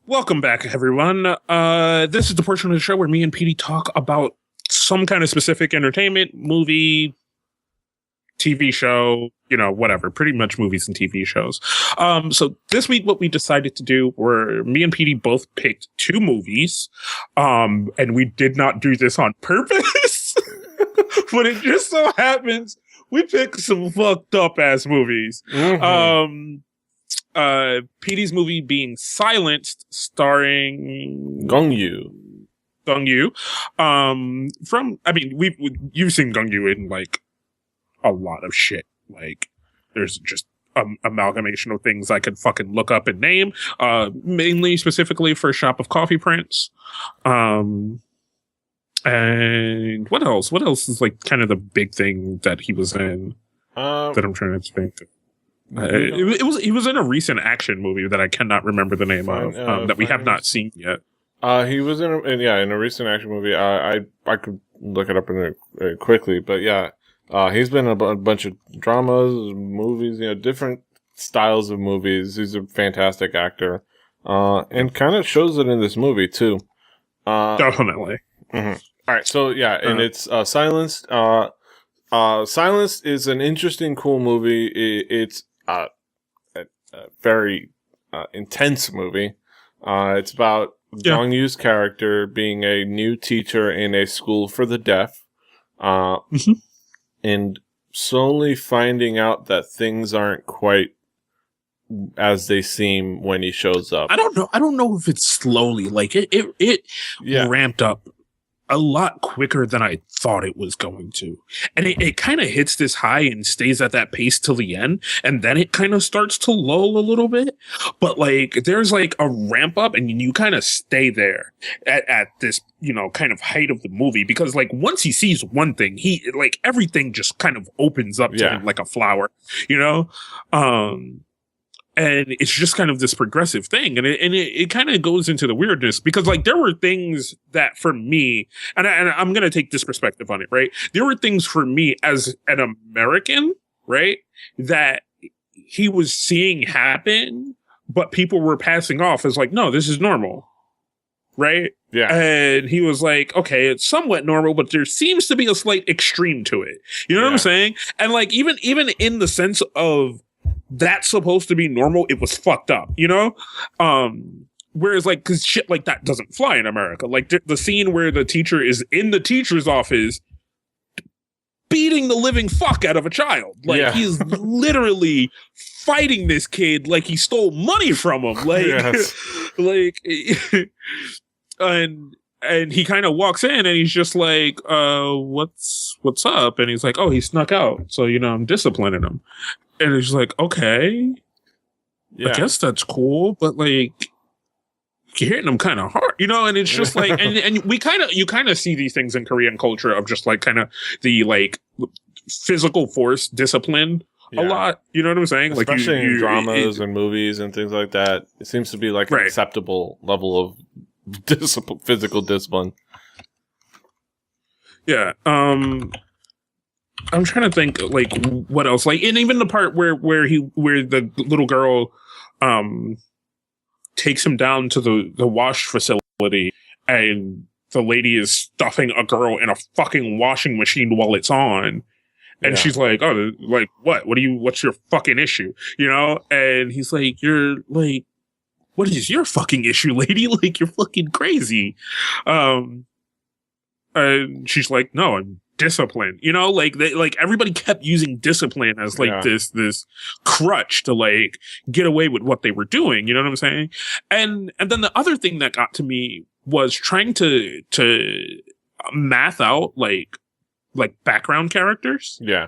Welcome back, everyone. This is the portion of the show where me and Petey talk about some kind of specific entertainment, movie, TV show, whatever, pretty much movies and TV shows. So this week, what we decided to do were me and Petey both picked two movies. And we did not do this on purpose, but it just so happens we picked some fucked up ass movies. Mm-hmm. Petey's movie being Silenced, starring Gong Yu. You've seen Gong Yu in like a lot of shit. Like, there's just amalgamation of things I could fucking look up and name. Mainly, specifically for Shop of Coffee Prince. And what else? What else is like kind of the big thing that he was in? That I'm trying to think of. He was in a recent action movie that I cannot remember the name of that we have not seen yet. He was in a recent action movie. I could look it up quickly, but yeah, he's been in a bunch of dramas, movies, different styles of movies. He's a fantastic actor, and kind of shows it in this movie too. Definitely. Mm-hmm. All right, so yeah, and it's Silenced. Silenced is an interesting, cool movie. It's a very intense movie. It's about Gong Yu's character being a new teacher in a school for the deaf, and slowly finding out that things aren't quite as they seem when he shows up. I don't know if it's slowly. Like it ramped up a lot quicker than I thought it was going to. And it kind of hits this high and stays at that pace till the end. And then it kind of starts to lull a little bit. But like, there's like a ramp up and you kind of stay there at this, kind of height of the movie. Because like, once he sees one thing, everything just kind of opens up to him like a flower, and it's just kind of this progressive thing. And it kind of goes into the weirdness because like there were things that for me, and I'm going to take this perspective on it, right? There were things for me as an American, right? That he was seeing happen, but people were passing off as like, no, this is normal. Right? Yeah. And he was like, okay, it's somewhat normal, but there seems to be a slight extreme to it. You know what I'm saying? And like, even in the sense of, that's supposed to be normal, it was fucked up, whereas like, cause shit like that doesn't fly in America. Like the scene where the teacher is in the teacher's office beating the living fuck out of a child. Like he's literally fighting this kid like he stole money from him. Like, like, and he kind of walks in and he's just like, what's up? And he's like, oh, he snuck out. So, I'm disciplining him. And it's like, okay, I guess that's cool, but like, you're hitting them kind of hard, and it's just like, and you kind of see these things in Korean culture of just like kind of the like physical force discipline a lot. You know what I'm saying? Especially like in dramas and movies and things like that. It seems to be like an acceptable level of physical discipline. Yeah. I'm trying to think like what else, like, and even the part where the little girl takes him down to the wash facility and the lady is stuffing a girl in a fucking washing machine while it's on. And she's like, oh, like, what's your fucking issue? And he's like, you're like, what is your fucking issue, lady? Like, you're fucking crazy. And she's like, no, I'm discipline, like everybody kept using discipline as like this crutch to like get away with what they were doing. You know what I'm saying? And then the other thing that got to me was trying to math out like background characters. Yeah.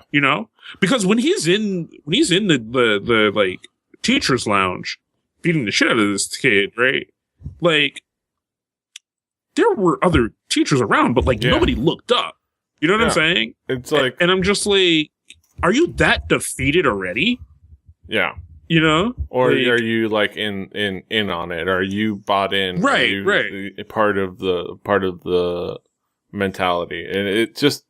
Because when he's in the like teacher's lounge beating the shit out of this kid, right? Like there were other teachers around, but like nobody looked up. You know what I'm saying? It's like, and I'm just like, are you that defeated already? Yeah. Or like, are you like in on it? Are you bought in? Right. Part of the mentality, and it's just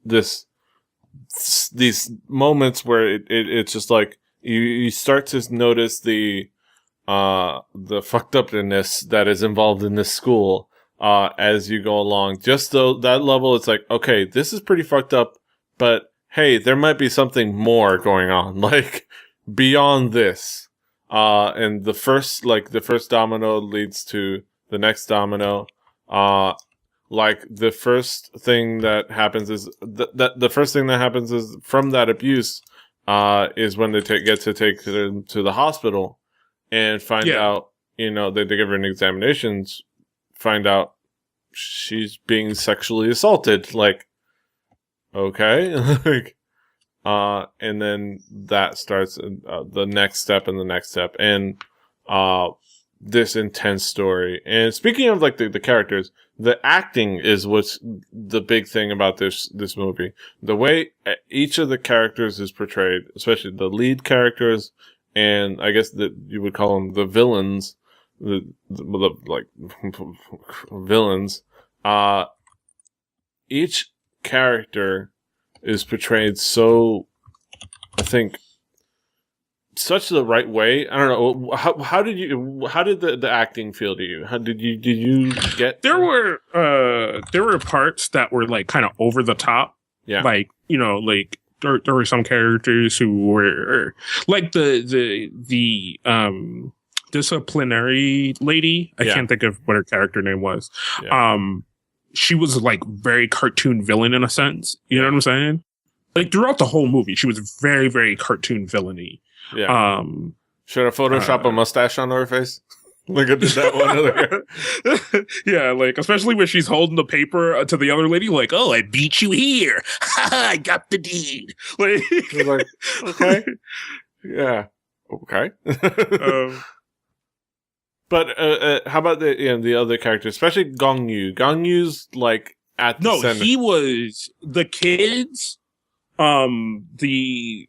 these moments where it's just like you start to notice the the fucked upness that is involved in this school as you go along. Just though that level, it's like, okay, this is pretty fucked up, but hey, there might be something more going on, like beyond this. And the first domino leads to the next domino. Like the first thing that happens is the first thing that happens is from that abuse is when they get to take them to the hospital and find out, you know, they give her an examinations, find out she's being sexually assaulted. Like, okay, like, and then that starts the next step and the next step, and this intense story. And speaking of like the characters, the acting is what's the big thing about this movie. The way each of the characters is portrayed, especially the lead characters, and I guess that you would call them the villains, the like villains. Each character is portrayed so, I think, such the right way. I don't know. How did the acting feel to you? How did you get? There were parts that were like kind of over the top. Yeah. Like, you know, like there were some characters who were like the disciplinary lady. I can't think of what her character name was. Yeah. She was like very cartoon villain in a sense. You know what I'm saying? Like throughout the whole movie, she was very, very cartoon villainy. Yeah. Should I Photoshop a mustache on her face? Like I did that one. Yeah, like especially when she's holding the paper to the other lady, like, "Oh, I beat you here. I got the deed." Like, okay, yeah, okay. But how about the other characters, especially Gong Yu? Gong Yu's like at the center. He was the kids. The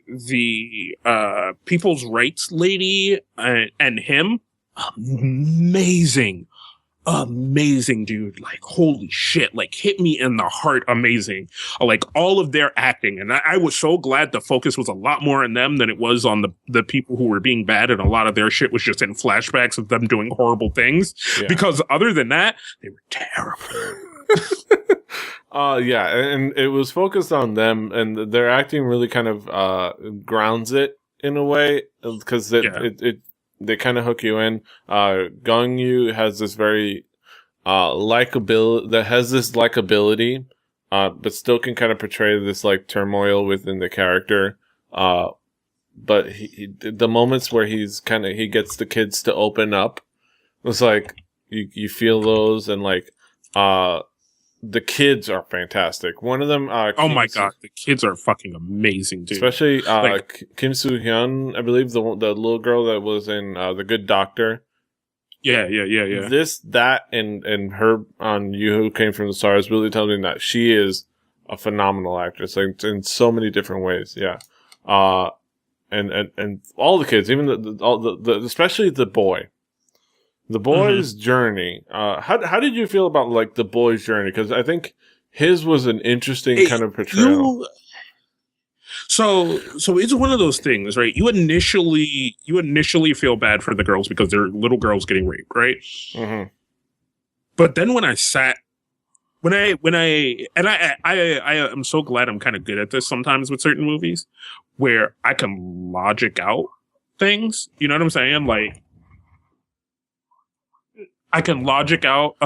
people's rights lady and him, amazing, dude. Like, holy shit, like hit me in the heart. Amazing. Like all of their acting. And I was so glad the focus was a lot more on them than it was on the people who were being bad. And a lot of their shit was just in flashbacks of them doing horrible things. Yeah. Because other than that, they were terrible. Yeah, and it was focused on them, and their acting really kind of grounds it in a way, because they kind of hook you in. Gong Yu has this very likability, but still can kind of portray this like turmoil within the character. But the moments where he gets the kids to open up, it's like you feel those, and like the kids are fantastic. One of them, oh my god, the kids are fucking amazing, dude. Especially Kim Soo Hyun, I believe, the little girl that was in The Good Doctor. Yeah. That, and her on You Who Came from the Stars really tells me that she is a phenomenal actress, like in so many different ways. Yeah, and all the kids, even the especially the boy. The boy's journey. How did you feel about like the boy's journey? Because I think his was an interesting kind of portrayal. So it's one of those things, right? You initially feel bad for the girls because they're little girls getting raped, right? Mm-hmm. But then when I am so glad I'm kind of good at this sometimes with certain movies where I can logic out things. You know what I'm saying? Like, I can logic out,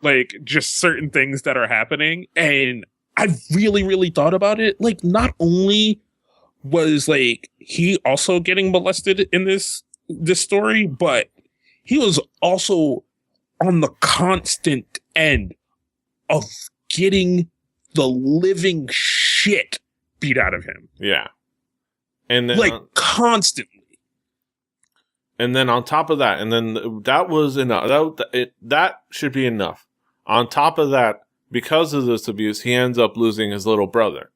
like just certain things that are happening. And I really, really thought about it. Like, not only was like he also getting molested in this story, but he was also on the constant end of getting the living shit beat out of him. Yeah. And then, like constantly. And then on top of that, and then that was enough. That should be enough. On top of that, because of this abuse, he ends up losing his little brother.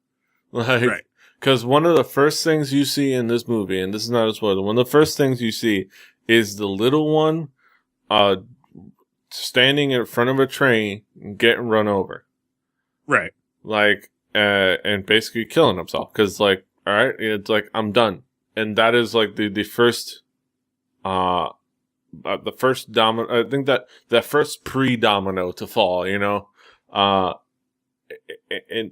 Like, right. Because one of the first things you see in this movie, and this is not a spoiler, one of the first things you see is the little one standing in front of a train and getting run over. Right. Like, and basically killing himself. Because, like, all right, it's like, I'm done. And that is, like, the first the first domino. I think that first pre-domino to fall. And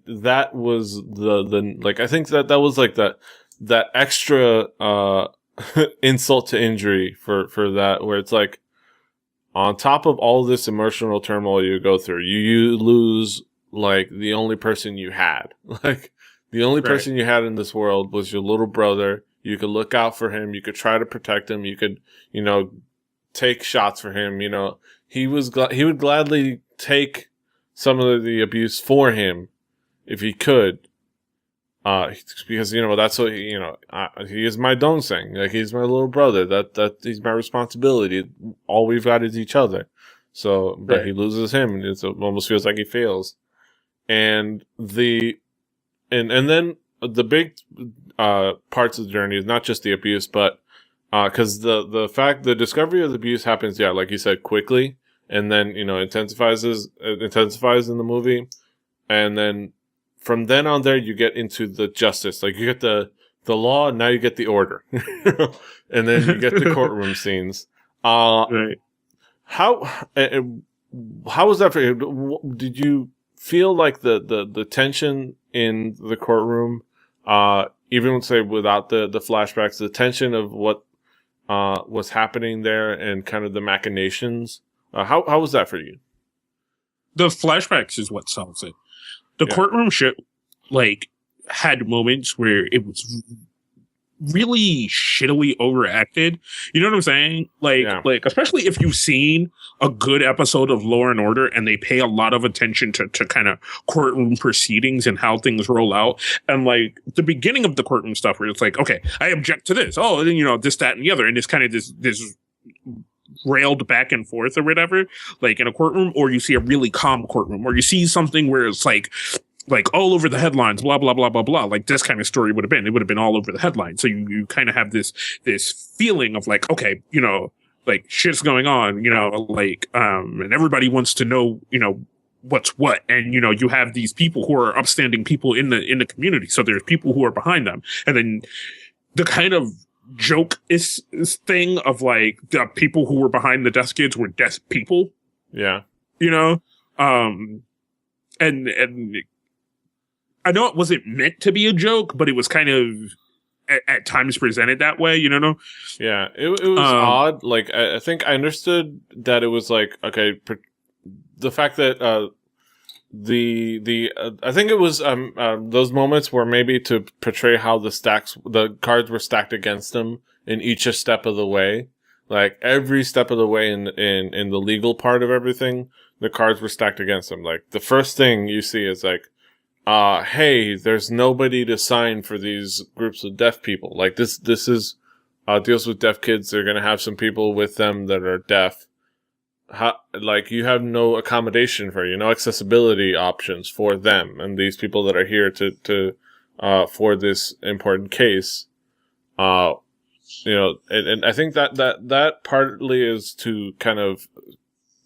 that was the like. I think that was like that extra insult to injury for that, where it's like, on top of all this emotional turmoil you go through, you lose like the only person you had. Like, the only person you had in this world was your little brother. You could look out for him. You could try to protect him. You could, take shots for him. He would gladly take some of the abuse for him if he could. Because that's what he is my donseng. Like, he's my little brother. That he's my responsibility. All we've got is each other. So, but he loses him, and it almost feels like he fails. And then the big parts of the journey is not just the abuse, but because the discovery of the abuse happens, like you said, quickly, and then intensifies in the movie, and then from then on there you get into the justice. Like, you get the law, and now you get the order, and then you get the courtroom scenes. Right. How was that for you? Did you feel like the tension in the courtroom, even say without the flashbacks, the tension of what was happening there and kind of the machinations? How was that for you? The flashbacks is what sells it. The courtroom shit, like, had moments where it was really shittily overacted. You know what I'm saying? Like, especially if you've seen a good episode of Law and Order and they pay a lot of attention to kind of courtroom proceedings and how things roll out. And like the beginning of the courtroom stuff where it's like, okay, I object to this. Oh, then, this, that, and the other. And it's kind of this railed back and forth or whatever, like in a courtroom, or you see a really calm courtroom, or you see something where it's like all over the headlines, blah, blah, blah, blah, blah. Like, this kind of story would have been all over the headlines. So you kind of have this feeling of like, okay, like, shit's going on, and everybody wants to know, what's what. And, you have these people who are upstanding people in the community. So there's people who are behind them. And then the kind of joke is thing of like, the people who were behind the death kids were death people. Yeah. And I know it wasn't meant to be a joke, but it was kind of at times presented that way, Yeah, it was odd. Like, I think I understood that it was like, okay, the fact that I think it was those moments were maybe to portray how the cards were stacked against them in each step of the way. Like, every step of the way in the legal part of everything, the cards were stacked against them. Like, the first thing you see is like, hey, there's nobody to sign for these groups of deaf people. Like, this is deals with deaf kids. They're gonna have some people with them that are deaf. Like, you have no accommodation for no accessibility options for them and these people that are here to for this important case. And I think that partly is to kind of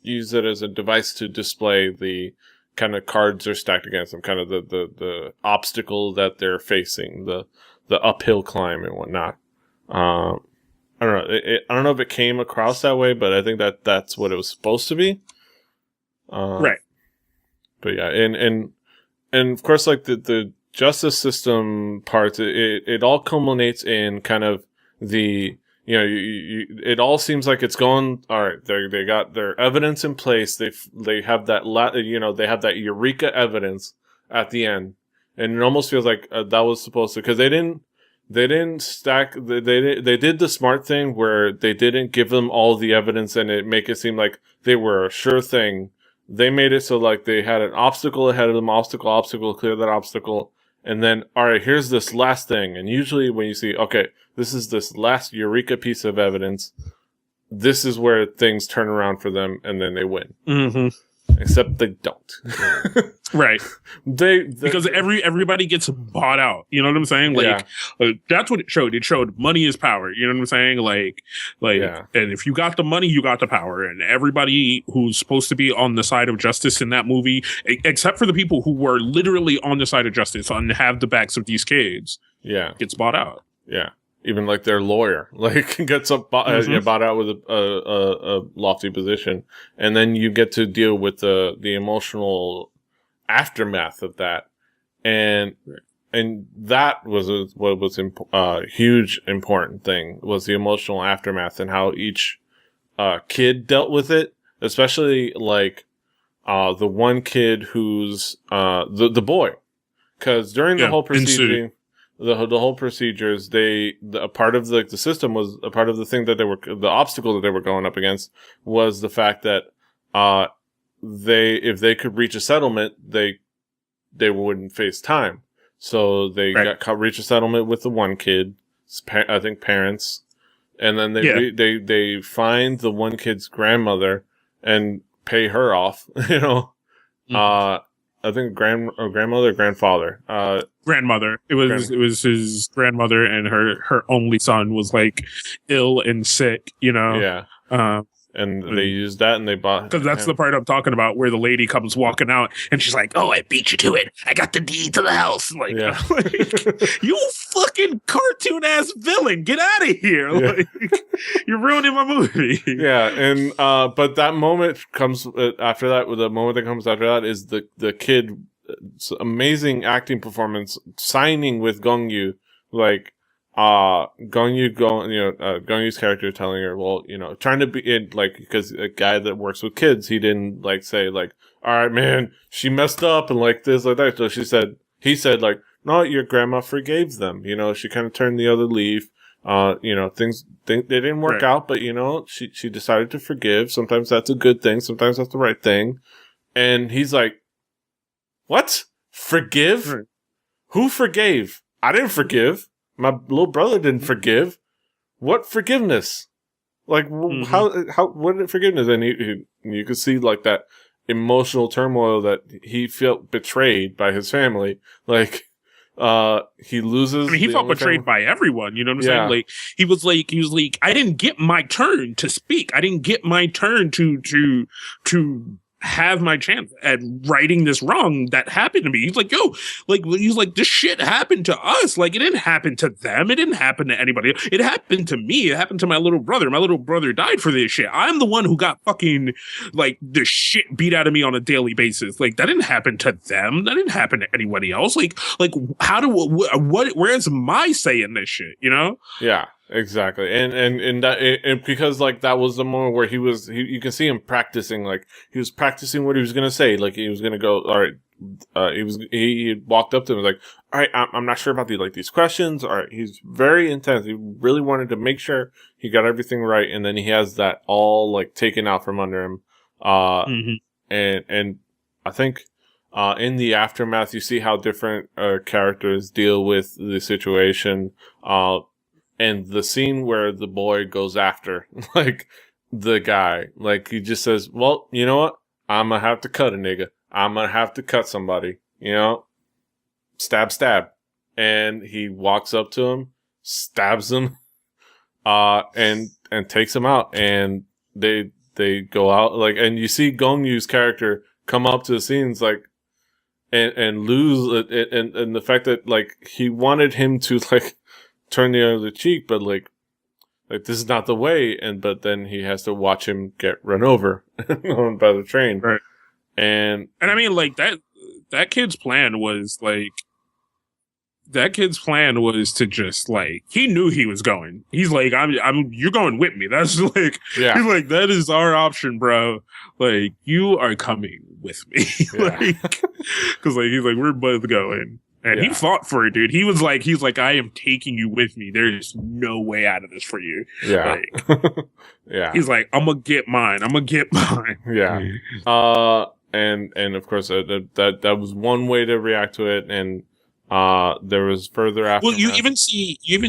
use it as a device to display the kind of cards are stacked against them, kind of the obstacle that they're facing, the uphill climb and whatnot. I don't know. I don't know if it came across that way, but I think that's what it was supposed to be. Right. But yeah, and of course, like the justice system part, it all culminates in kind of the, it all seems like it's going, all right, they got their evidence in place. They have that, they have that eureka evidence at the end. And it almost feels like that was supposed to, because they didn't stack, they did the smart thing where they didn't give them all the evidence and make it seem like they were a sure thing. They made it so like they had an obstacle ahead of them, obstacle, clear that obstacle. And then, all right, here's this last thing. And usually when you see, okay, this is this last eureka piece of evidence, this is where things turn around for them and then they win. Mm-hmm. Except they don't. Right. Because everybody gets bought out. You know what I'm saying? Like, that's what it showed. It showed money is power. You know what I'm saying? Like, and if you got the money, you got the power. And everybody who's supposed to be on the side of justice in that movie, except for the people who were literally on the side of justice and have the backs of these kids, gets bought out. Yeah. even like their lawyer, like gets bought out with a lofty position, and then you get to deal with the emotional aftermath of that, and that was what was huge important thing, was the emotional aftermath and how each kid dealt with it, especially like the one kid who's the boy, because during the whole proceeding. The whole procedures, a part of the system was a part of the thing that the obstacle that they were going up against was the fact that if they could reach a settlement, they wouldn't face time. So they reach a settlement with the one kid, I think parents, and then they find the one kid's grandmother and pay her off. You know, I think grandmother or grandfather. Grandmother. It was his grandmother, and her only son was like ill and sick, you know? Yeah. And they used that, and they bought... Because that's the part I'm talking about, where the lady comes walking out, and she's like, "Oh, I beat you to it. I got the deed to the house." Like, you fucking cartoon-ass villain. Get out of here. Yeah. Like, you're ruining my movie. Yeah, and but that moment comes after that. The moment that comes after that is the kid's amazing acting performance, signing with Gong-yu, like... Gong-yu's character telling her, well, you know, trying to be in, like, because a guy that works with kids, he didn't like say like, "All right, man, she messed up," and like this, like that. So he said like, "No, your grandma forgave them. You know, she kind of turned the other leaf. You know, they didn't work out, but you know, she decided to forgive. Sometimes that's a good thing. Sometimes that's the right thing." And he's like, "What? Forgive? Right. Who forgave? I didn't forgive. My little brother didn't forgive. What forgiveness? Like, how, what forgiveness?" And you could see like that emotional turmoil that he felt betrayed by his family. Like, he loses. I mean, he felt betrayed by everyone. You know what I'm saying? Like, he was like, I didn't get my turn to speak. I didn't get my turn to have my chance at righting this wrong that happened to me. He's like, "Yo," like, he's like, "This shit happened to us. Like, it didn't happen to them. It didn't happen to anybody. It happened to me. It happened to my little brother. My little brother died for this shit. I'm the one who got fucking, like, the shit beat out of me on a daily basis. Like, that didn't happen to them. That didn't happen to anybody else. Like, where's my say in this shit, you know?" Yeah. Exactly, and because like that was the moment where you can see him practicing, like he was practicing what he was gonna say, like he was gonna go, all right. He walked up to him and was like, "All right, I'm not sure about these questions." All right, he's very intense. He really wanted to make sure he got everything right, and then he has that all like taken out from under him. And I think in the aftermath, you see how different characters deal with the situation. And the scene where the boy goes after, like, the guy, like, he just says, "Well, you know what? I'm gonna have to cut a nigga. I'm gonna have to cut somebody, you know? Stab, stab." And he walks up to him, stabs him, and takes him out. And they go out, like, and you see Gong-yu's character come up to the scenes, like, and lose, and the fact that, like, he wanted him to, like, turn the other cheek, but like this is not the way, but then he has to watch him get run over by the train, right? And I mean, like that kid's plan was to just like, he knew he was going. He's like, I'm you're going with me. That's like, he's like, that is our option, bro. Like, you are coming with me, like, because like he's like, we're both going. And he fought for it, dude. He's like, "I am taking you with me. There is no way out of this for you." Yeah. Like, he's like, "I'm gonna get mine. Yeah. And of course, that was one way to react to it. And there was further after. Well, you even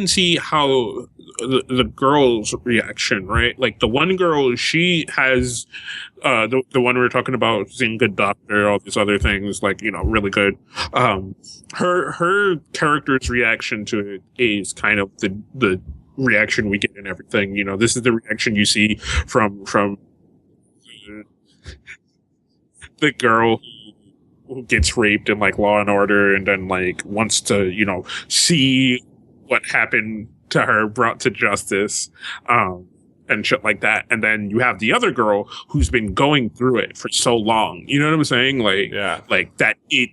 see how the girl's reaction, right? Like, the one girl, she has the one we were talking about, seeing Good Doctor, all these other things, like, you know, really good. Her character's reaction to it is kind of the reaction we get in everything. You know, this is the reaction you see from the girl who gets raped in like Law and Order, and then like wants to, you know, see what happened to her, brought to justice, and shit like that. And then you have the other girl who's been going through it for so long. You know what I'm saying? Like, like that it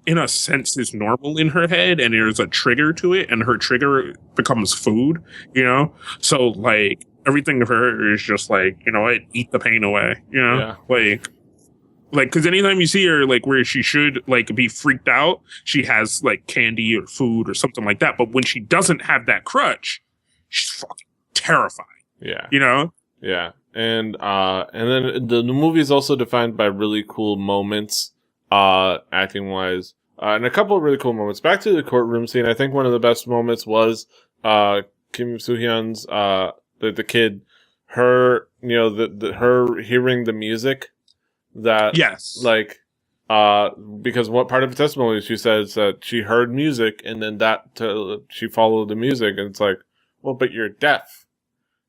in a sense is normal in her head, and there's a trigger to it, and her trigger becomes food, you know? So like everything of her is just like, you know what, eat the pain away, you know? Like, cause anytime you see her, like where she should like be freaked out, she has like candy or food or something like that. But when she doesn't have that crutch, she's fucking terrified. Yeah. You know? Yeah. And then the movie is also defined by really cool moments, acting wise, and a couple of really cool moments. Back to the courtroom scene. I think one of the best moments was, Kim Soo-hyun's, the kid, her, you know, her hearing the music that, like, because what part of the testimony she says that she heard music and then she followed the music, and it's like, well, but you're deaf.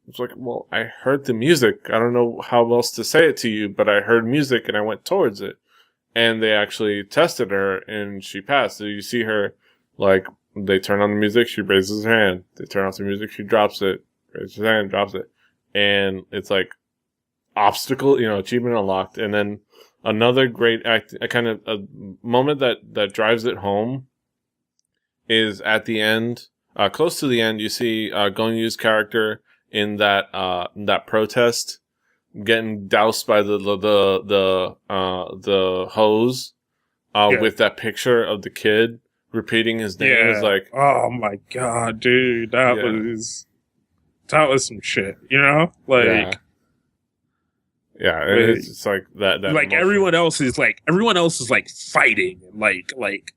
It's like, well, I heard the music. I don't know how else to say it to you, but I heard music and I went towards it. And they actually tested her and she passed. So you see her, like, they turn on the music, she raises her hand. They turn off the music, she drops it. Raises her hand, drops it. And it's like, obstacle, you know, achievement unlocked. And then another great a moment that drives it home is at the end, close to the end, you see Gong Yu's character in that protest getting doused by the hose with that picture of the kid repeating his name. Is like, oh my god, dude, that was some shit, you know? Like it's just like that like emotional. everyone else is like fighting and like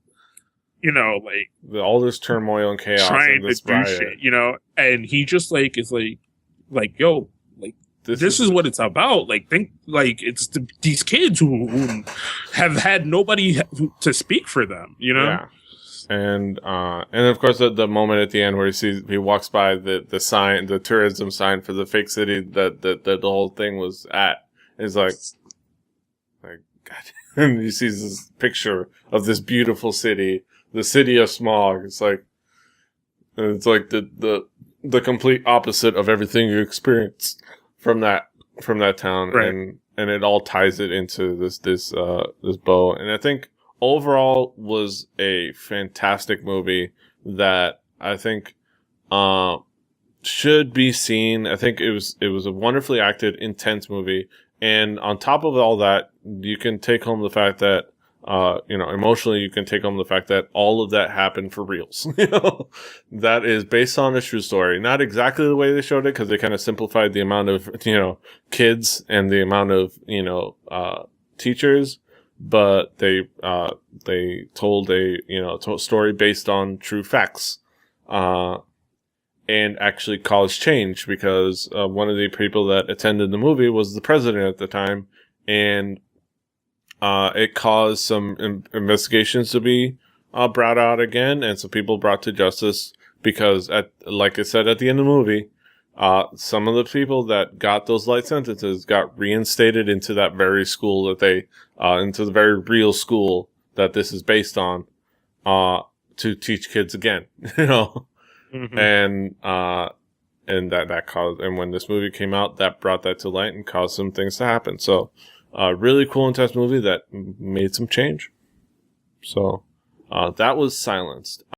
you know, like all this turmoil and chaos trying and this to do riot. shit, you know, and he just like is like yo, like this is what it's about. Like think like it's these kids who have had nobody to speak for them, you know. Yeah. And of course the moment at the end where he walks by the sign, the tourism sign for the fake city that the whole thing was at, is like God. And he sees this picture of this beautiful city, the city of smog. It's like the complete opposite of everything you experienced from that town, right. and it all ties it into this bow. And I think overall was a fantastic movie that I think should be seen. I think it was a wonderfully acted, intense movie, and on top of all that, you can take home the fact that emotionally, you can take home the fact that all of that happened for reals. You know, that is based on a true story. Not exactly the way they showed it, because they kind of simplified the amount of, kids and the amount of, teachers, but they told a, story based on true facts, and actually caused change, because one of the people that attended the movie was the president at the time, and it caused some investigations to be brought out again, and some people brought to justice, because like I said at the end of the movie, some of the people that got those light sentences got reinstated into that very school that they into the very real school that this is based on, to teach kids again, mm-hmm. and that caused, and when this movie came out, that brought that to light and caused some things to happen. So really cool, intense movie that made some change. So that was Silenced.